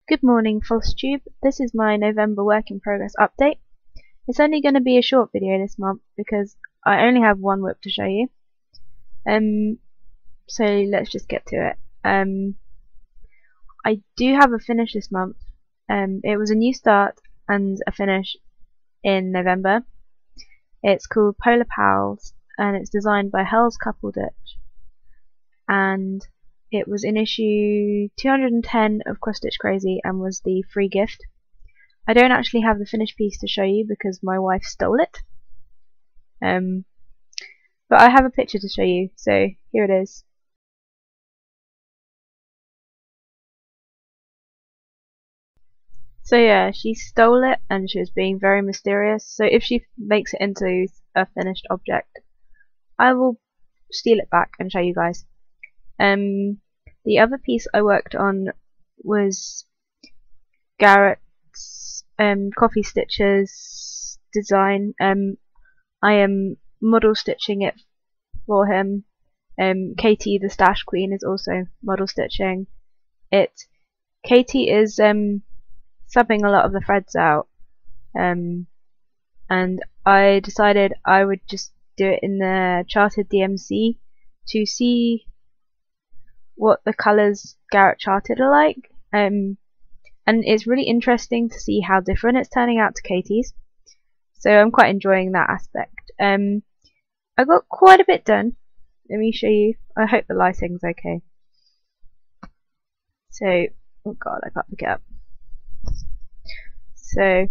Good morning, FalseTube. This is my November work in progress update. It's only going to be a short video this month because I only have one WIP to show you. So let's just get to it. I do have a finish this month. It was a new start and a finish in November. It's called Polar Pals and it's designed by Hell's Couple Ditch. And it was in issue 210 of Cross Stitch Crazy and was the free gift. I don't actually have the finished piece to show you because my wife stole it. But I have a picture to show you, so here it is. So yeah, she stole it and she was being very mysterious, so if she makes it into a finished object, I will steal it back and show you guys. The other piece I worked on was Garrett's Coffee Stitches design. I am model stitching it for him. Katie the Stash Queen is also model stitching it. Katie is subbing a lot of the threads out, and I decided I would just do it in the charted DMC to see what the colours Garrett charted are like, and it's really interesting to see how different it's turning out to Katie's, so I'm quite enjoying that aspect. I got quite a bit done. Let me show you. I hope the lighting's okay. So, oh god, I can't pick it up. So,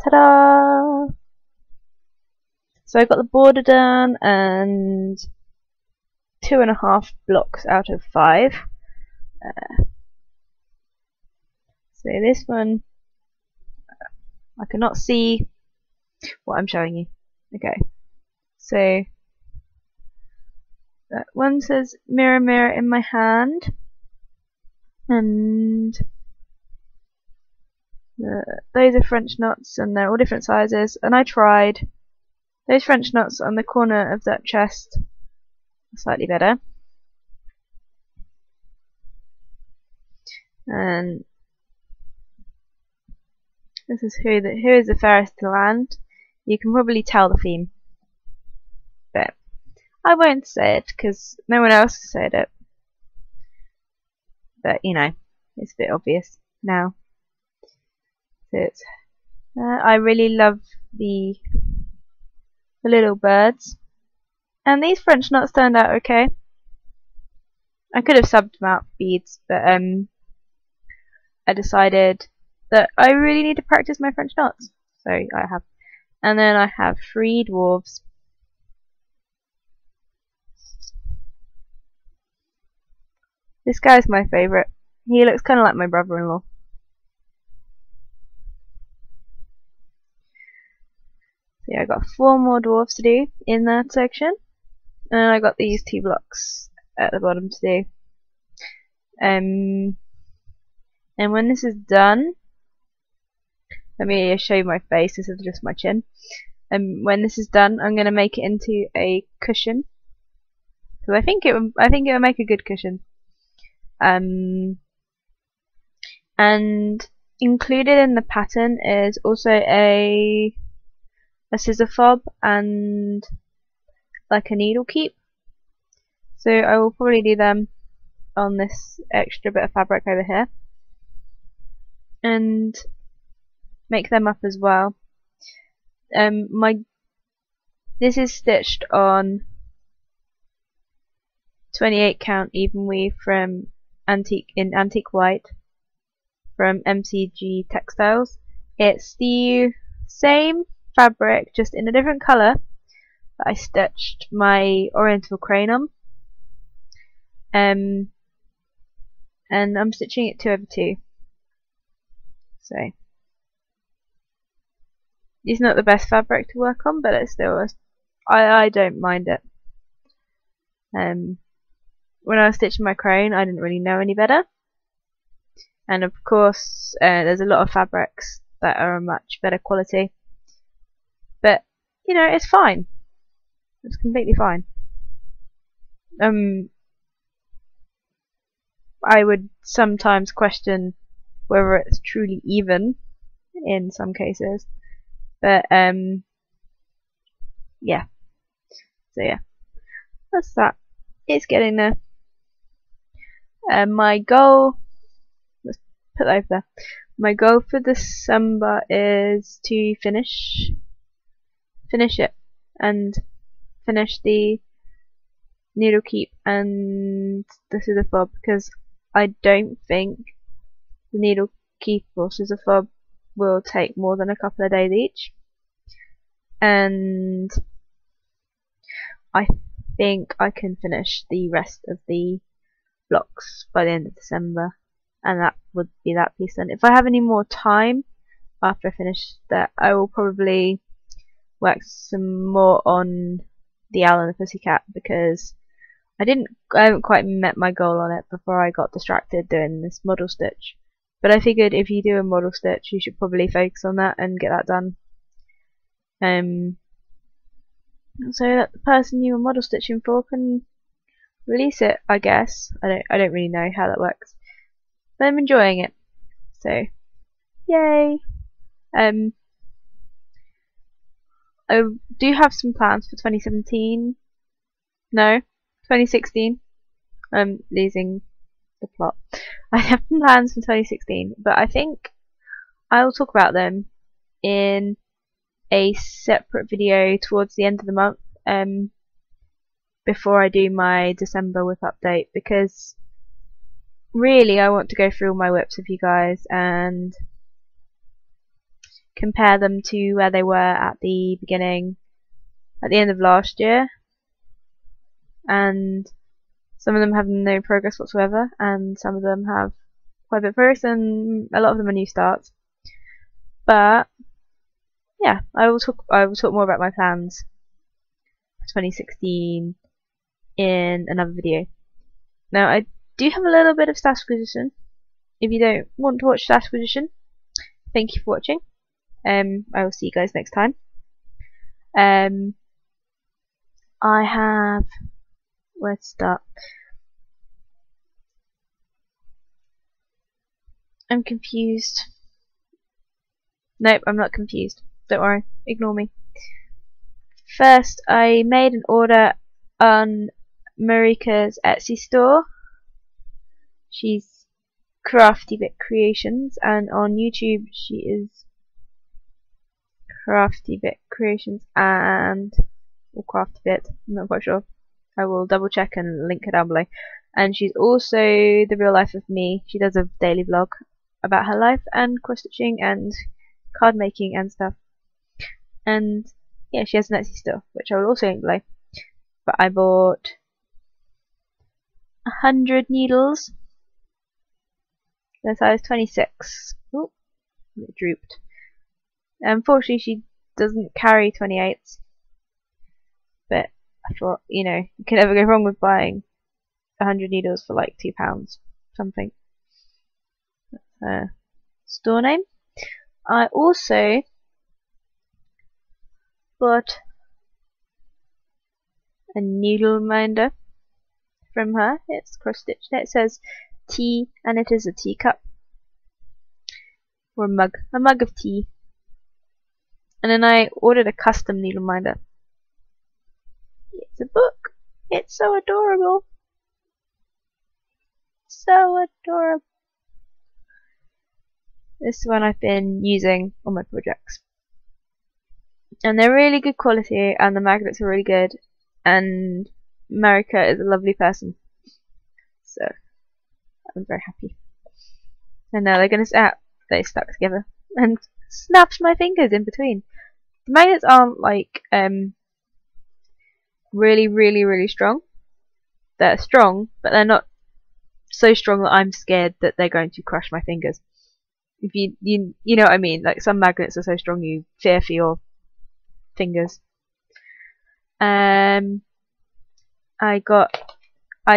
ta-da! So I got the border done and 2.5 blocks out of 5. So this one, I cannot see what I'm showing you. Okay, so that one says mirror mirror in my hand, and those are French knots and they're all different sizes, and I tried those French knots on the corner of that chest slightly better, and this is who is the fairest to land. You can probably tell the theme, but I won't say it because no one else has said it, but you know, it's a bit obvious now. So it's, I really love the little birds, and these French knots turned out okay. I could have subbed them out for beads, but I decided that I really need to practice my French knots, so I have. And then I have 3 dwarves. This guy's my favourite. He looks kind of like my brother-in-law. So yeah, I got 4 more dwarves to do in that section, and I got these 2 blocks at the bottom to do. And when this is done, let me show you my face. This is just my chin. And when this is done, I'm gonna make it into a cushion because I think it would make a good cushion. And included in the pattern is also a scissor fob and like a needle keep. So I will probably do them on this extra bit of fabric over here and make them up as well. This is stitched on 28 count even weave from antique white from MCG Textiles. It's the same fabric, just in a different colour, that I stitched my Oriental crane on. And I'm stitching it 2/2. So it's not the best fabric to work on, but it's still I don't mind it. When I was stitching my crane, I didn't really know any better, and of course there's a lot of fabrics that are much better quality, but you know, it's fine. It's completely fine. I would sometimes question whether it's truly even in some cases. But yeah. So yeah, that's that. It's getting there. My goal, let's put that over there. My goal for December is to finish it and finish the needle keep and the scissor fob, because I don't think the needle keep or scissor fob will take more than a couple of days each, and I think I can finish the rest of the blocks by the end of December, and that would be that piece done. If I have any more time after I finish that, I will probably work some more on the Owl and the Pussycat, because I haven't quite met my goal on it before I got distracted doing this model stitch. But I figured if you do a model stitch, you should probably focus on that and get that done. So that the person you were model stitching for can release it, I guess. I don't really know how that works, but I'm enjoying it. So, yay! I do have some plans for 2017. No, 2016. I'm losing the plot. I have some plans for 2016, but I think I will talk about them in a separate video towards the end of the month, before I do my December WIP update, because really I want to go through all my WIPs with you guys and compare them to where they were at the beginning, at the end of last year, and some of them have no progress whatsoever, and some of them have quite a bit of progress, and a lot of them are new starts. But yeah, I will talk more about my plans for 2016 in another video. Now, I do have a little bit of stash acquisition. If you don't want to watch stash acquisition, thank you for watching. I will see you guys next time. I have, where to start? I'm confused. Nope, I'm not confused. Don't worry, ignore me. First, I made an order on Marika's Etsy store. She's Crafty Bit Creations, and on YouTube she is Crafty Bit Creations and or Crafty Bit. I'm not quite sure. I will double check and link her down below. And she's also The Real Life of Me. She does a daily vlog about her life and cross stitching and card making and stuff. And yeah, she has an Etsy store, which I will also link below. But I bought 100 needles. They're size 26. Ooh, it drooped. Unfortunately, she doesn't carry 28s. But I thought, you know, you can never go wrong with buying 100 needles for like £2 something. That's her store name. I also bought a needle minder from her. It's cross stitched. It says tea, and it is a teacup or a mug of tea. And then I ordered a custom needle minder. It's a book. It's so adorable. So adorable. This is one I've been using on my projects. And they're really good quality, and the magnets are really good, and Marika is a lovely person. So I'm very happy. And now they're gonna they stuck together and snapped my fingers in between. The magnets aren't like really strong. They're strong, but they're not so strong that I'm scared that they're going to crush my fingers. If you know what I mean. Like, some magnets are so strong you fear for your fingers. I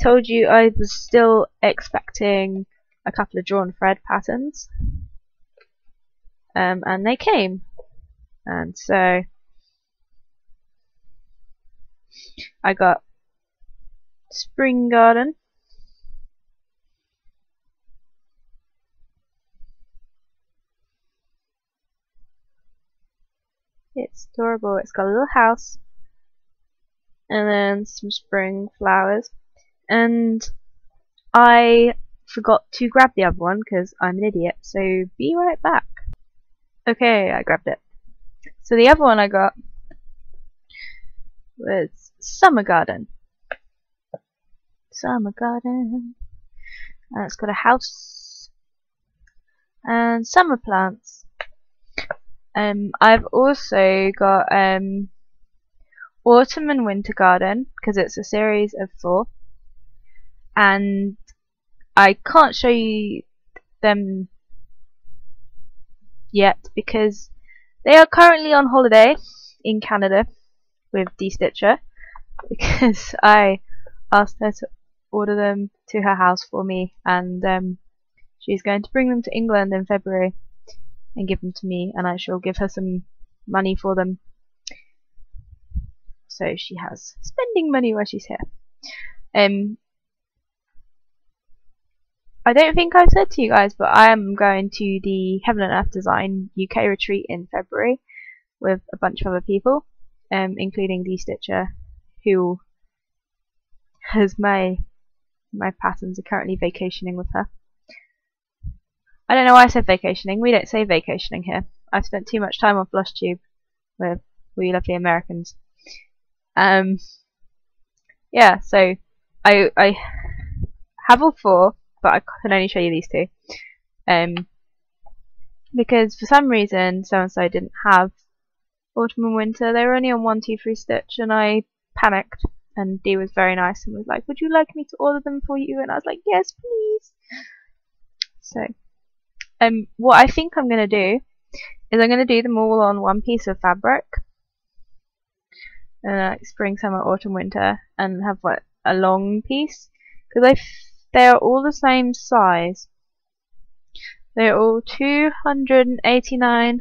told you I was still expecting a couple of drawn thread patterns, and they came, and so I got Spring Garden, It's adorable. It's got a little house and then some spring flowers. And I forgot to grab the other one because I'm an idiot, so be right back. Okay, I grabbed it. So the other one I got was Summer Garden. Summer Garden. And it's got a house and summer plants. I've also got Autumn and Winter Garden because it's a series of 4, and I can't show you them yet because they are currently on holiday in Canada with D-Stitcher because I asked her to order them to her house for me, and she's going to bring them to England in February and give them to me, and I shall give her some money for them so she has spending money while she's here. I don't think I've said to you guys, but I am going to the Heaven and Earth Design UK retreat in February with a bunch of other people, including D-Stitcher, who has my patterns are currently vacationing with her. I don't know why I said vacationing. We don't say vacationing here. I've spent too much time on FlushTube with we lovely Americans. Yeah, so I have all 4, but I can only show you these 2. Because for some reason so-and-so didn't have Autumn and Winter. They were only on 1, 2, 3 stitch, and I panicked, and Dee was very nice and was like, would you like me to order them for you? And I was like, yes please. So what I think I'm going to do is I'm going to do them all on one piece of fabric, spring, summer, autumn, winter, and have like a long piece, because they are all the same size. They're all 289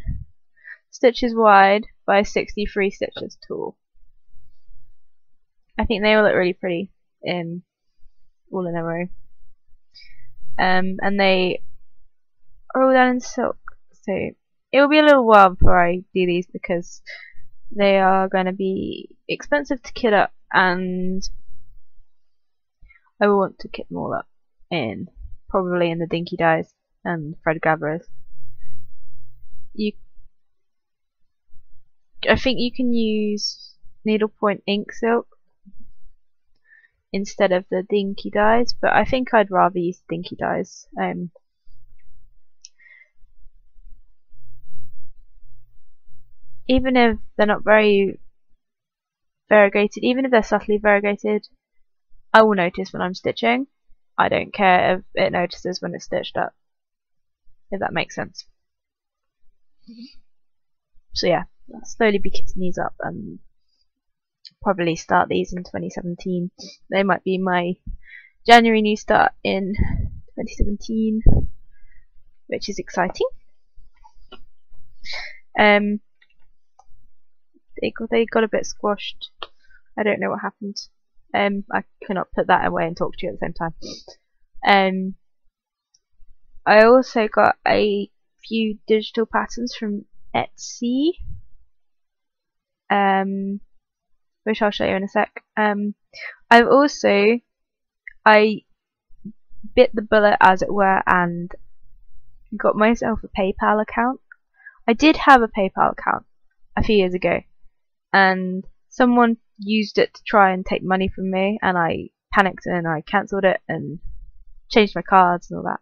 stitches wide by 63 stitches tall. I think they all look really pretty all in a row. And they are all done in silk, so it will be a little while before I do these because they are going to be expensive to kit up, and I will want to kit them all up probably in the dinky dyes and thread gatherers. I think you can use needlepoint ink silk instead of the dinky dyes, but I think I'd rather use dinky dyes. Even if they're not very variegated, even if they're subtly variegated, I will notice when I'm stitching. I don't care if it notices when it's stitched up, if that makes sense. So yeah, I'll slowly be kitting these up and probably start these in 2017. They might be my January new start in 2017, which is exciting. They got a bit squashed. I don't know what happened. I cannot put that away and talk to you at the same time. I also got a few digital patterns from Etsy, which I'll show you in a sec. I bit the bullet, as it were, and got myself a PayPal account. I did have a PayPal account a few years ago, and someone used it to try and take money from me, and I panicked and I cancelled it and changed my cards and all that.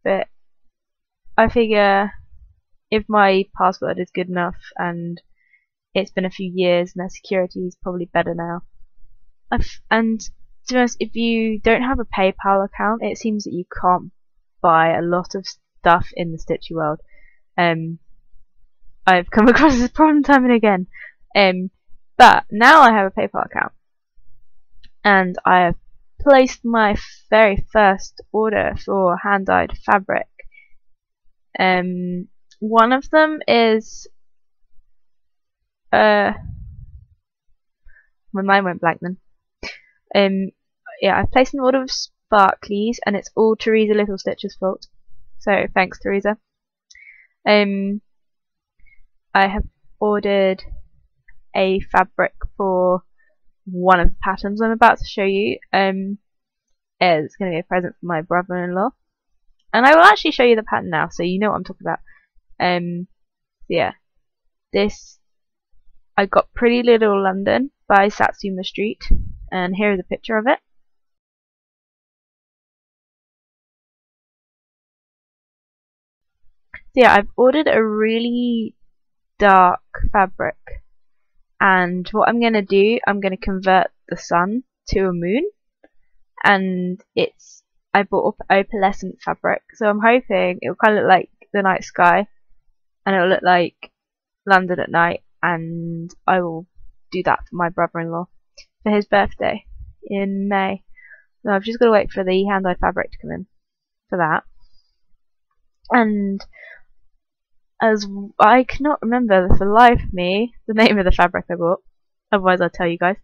But I figure if my password is good enough and it's been a few years and their security is probably better now. And to be honest, if you don't have a PayPal account, it seems that you can't buy a lot of stuff in the stitchy world. I've come across this problem time and again. But now I have a PayPal account, and I have placed my very first order for hand-dyed fabric. One of them is my mind went blank then. Yeah, I placed an order of sparklies, and it's all Teresa Little Stitcher's fault. So thanks, Teresa. I have ordered a fabric for one of the patterns I'm about to show you. It's going to be a present for my brother-in-law, and I will actually show you the pattern now, so you know what I'm talking about. Yeah, this I got Pretty Little London by Satsuma Street, and here is a picture of it. So yeah, I've ordered a really dark fabric, and what I'm going to do, I'm going to convert the sun to a moon, and I bought opalescent fabric, so I'm hoping it will kind of look like the night sky, and it will look like London at night, and I will do that for my brother-in-law for his birthday in May. So I've just got to wait for the hand-dyed fabric to come in for that. And as I cannot remember for the life of me the name of the fabric I bought, otherwise I'll tell you guys.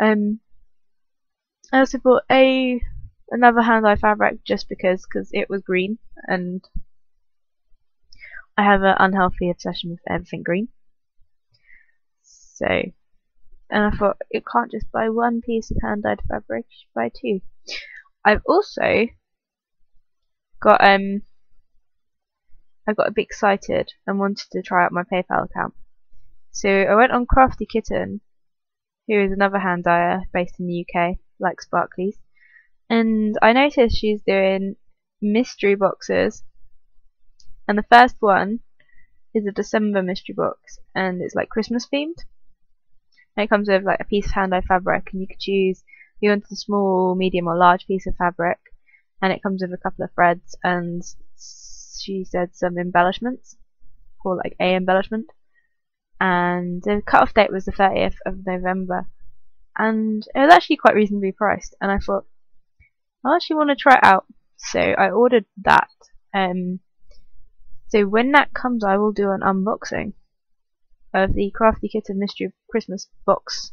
I also bought another hand-dyed fabric just because it was green, and I have an unhealthy obsession with everything green. So, and I thought, you can't just buy one piece of hand-dyed fabric, you should buy two. I've also got I got a bit excited and wanted to try out my PayPal account. So I went on Crafty Kitten, who is another hand dyer based in the UK, like Sparkly's, and I noticed she's doing mystery boxes, and the first one is a December mystery box, and it's like Christmas themed. And it comes with like a piece of hand-dyed fabric, and you could choose if you want a small, medium, or large piece of fabric, and it comes with a couple of threads and she said some embellishments, or like a embellishment, and the cut-off date was the 30th of November, and it was actually quite reasonably priced, and I thought I actually want to try it out, so I ordered that. So when that comes, I will do an unboxing of the Crafty Kitten Mystery Christmas box.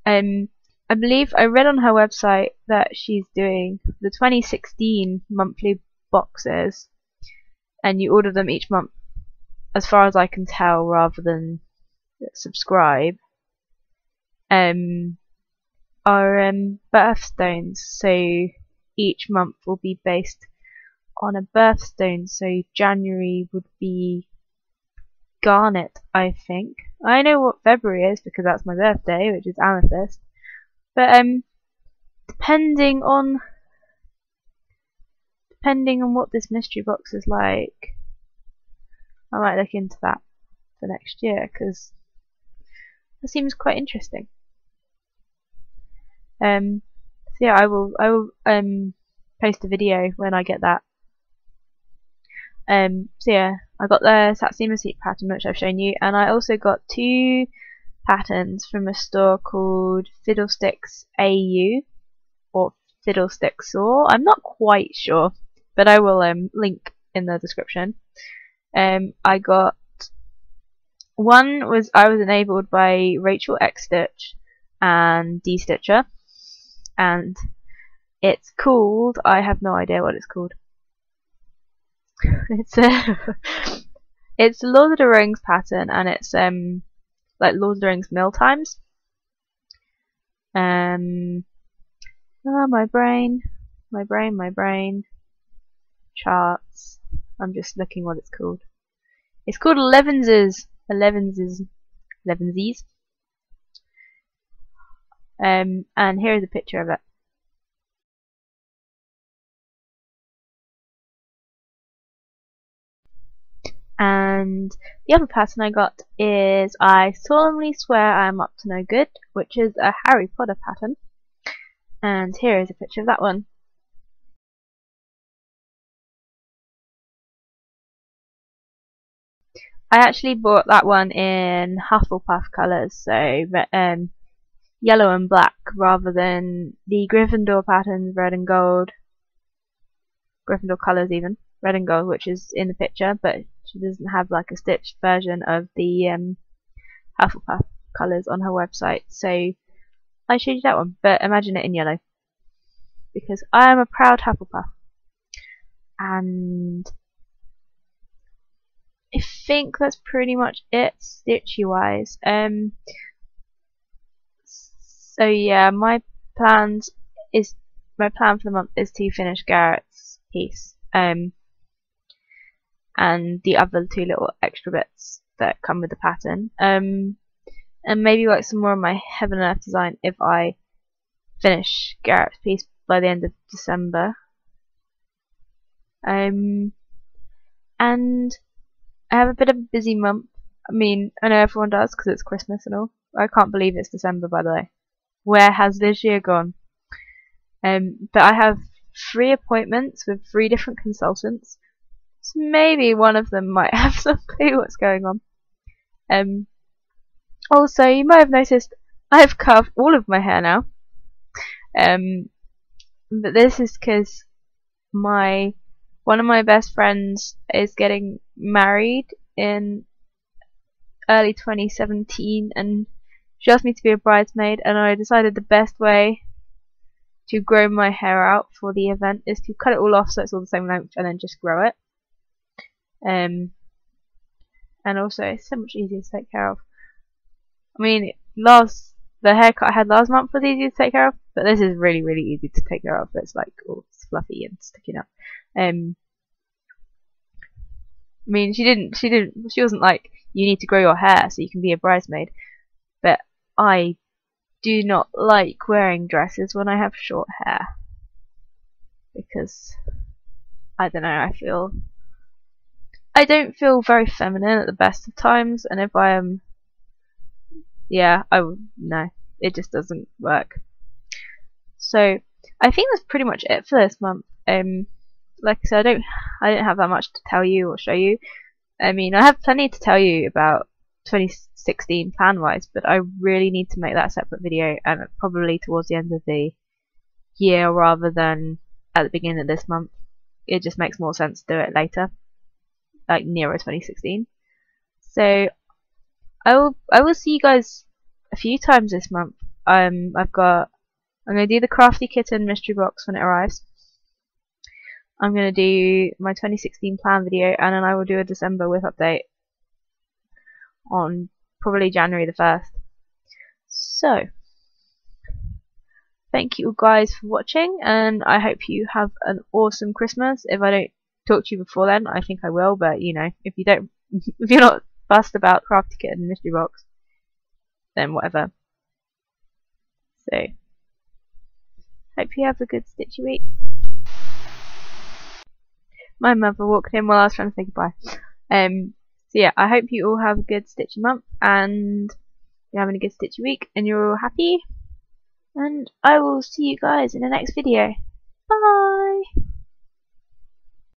I believe I read on her website that she's doing the 2016 monthly boxes, and you order them each month, as far as I can tell, rather than subscribe. Are birthstones, so each month will be based on a birthstone. So January would be garnet, I think. I know what February is because that's my birthday, which is amethyst. But depending on what this mystery box is like, I might look into that for next year, because that seems quite interesting. So yeah, I will post a video when I get that. So yeah, I got the Satsuma Seat pattern, which I've shown you, and I also got two patterns from a store called Fiddlesticks AU, or Fiddlesticks Saw. I'm not quite sure, but I will link in the description. I got one I was enabled by Rachel X Stitch and D Stitcher, and it's called, I have no idea what it's called. It's Lord of the Rings pattern, and it's like Lord of the Rings meal times. My brain charts. I'm just looking what it's called. It's called Elevenses. And here is a picture of it. And the other pattern I got is I Solemnly Swear I Am Up to No Good, which is a Harry Potter pattern. And here is a picture of that one. I actually bought that one in Hufflepuff colours, so yellow and black, rather than the Gryffindor patterns, red and gold. Gryffindor colours even, red and gold, which is in the picture, but she doesn't have like a stitched version of the Hufflepuff colours on her website, so I showed you that one, but imagine it in yellow, because I am a proud Hufflepuff. And if think that's pretty much it stitchy wise. So yeah, my plan for the month is to finish Garrett's piece. And the other 2 little extra bits that come with the pattern. And maybe work some more on my Heaven and Earth design if I finish Garrett's piece by the end of December. And I have a bit of a busy month. I mean, I know everyone does because it's Christmas and all. I can't believe it's December, by the way. Where has this year gone? But I have 3 appointments with 3 different consultants. So maybe one of them might have some clue what's going on. Also, you might have noticed I've carved all of my hair now. But this is because one of my best friends is getting married in early 2017, and she asked me to be a bridesmaid, and I decided the best way to grow my hair out for the event is to cut it all off so it's all the same length and then just grow it. And also it's so much easier to take care of. I mean, the haircut I had last month was easy to take care of, but this is really, really easy to take care of. It's like all fluffy and sticking up. I mean, she wasn't like, you need to grow your hair so you can be a bridesmaid. But I do not like wearing dresses when I have short hair, because I don't know, I don't feel very feminine at the best of times, and if I am, no, it just doesn't work. So I think that's pretty much it for this month. Like I said, I don't have that much to tell you or show you. I mean, I have plenty to tell you about 2016 plan wise, but I really need to make that a separate video, and probably towards the end of the year rather than at the beginning of this month. It just makes more sense to do it later, like nearer 2016. So I will see you guys a few times this month. I'm gonna do the Crafty Kitten mystery box when it arrives. I'm gonna do my 2016 plan video, and then I will do a December WIP update on probably January the 1st. So thank you guys for watching, and I hope you have an awesome Christmas. If I don't talk to you before then, I think I will, but you know, if you're not fussed about Crafty Kitten mystery box, then whatever. So hope you have a good stitchy week. My mother walked in while I was trying to say goodbye. So yeah, I hope you all have a good stitchy month, and you're having a good stitchy week, and you're all happy. And I will see you guys in the next video. Bye!